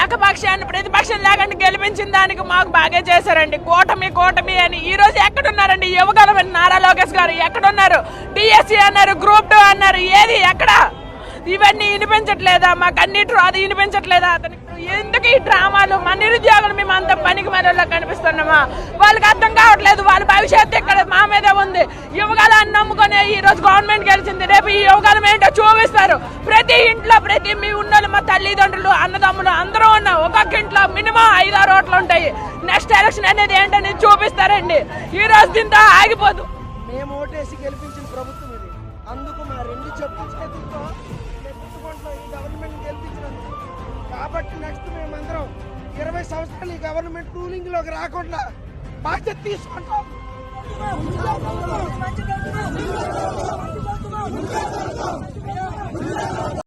ఏకపక్షాన్ని ప్రతిపక్షం లేకుండా గెలిపించిన దానికి మాకు బాగా చేశారండి. కూటమి అని ఈ రోజు ఎక్కడున్నారండి? యువగలమని నారా లోకేష్ గారు ఎక్కడున్నారు? డిఎస్సి అన్నారు, గ్రూప్ 2 అన్నారు, ఏది ఎక్కడ? ఇవన్నీ వినిపించట్లేదా? మాకు అన్నిటి అది వినిపించట్లేదా? అతనికి ఎందుకు ఈ డ్రామాలు? మన నిరుద్యోగులు మేము అంత పనికి మనలో కనిపిస్తున్నామా? వాళ్ళకి అర్థం కావట్లేదు. వాళ్ళ భవిష్యత్తు ఇక్కడ మా మీదే ఉంది. యువగాలని నమ్ముకునే ఈ రోజు గవర్నమెంట్ గెలిచింది. రేపు ఈ యువగాలం ఏంటో చూపిస్తారు. ప్రతి ఇంట్లో మీ ఉన్నోళ్ళు, మా తల్లిదండ్రులు, అన్నదమ్ములు అందరూ ఉన్నాం. ఒక్కొక్క ఇంట్లో మినిమం 5-6 ఓట్లు ఉంటాయి. నెక్స్ట్ ఎలక్షన్ అనేది ఏంటనేది చూపిస్తారండి. ఈ రోజు దీంతో ఆగిపోదు. మేము ఓటేసి గెలిపించిన ప్రభుత్వం ఇది. అందుకు మా 2 చెప్పు చేతులతో ఈ గవర్నమెంట్ గెలిపించినందుకు. కాబట్టి నెక్స్ట్ మేమందరం 20 సంవత్సరాలు ఈ గవర్నమెంట్ రూలింగ్ లోకి రాకుండా బాధ్యత తీసుకుంటాం.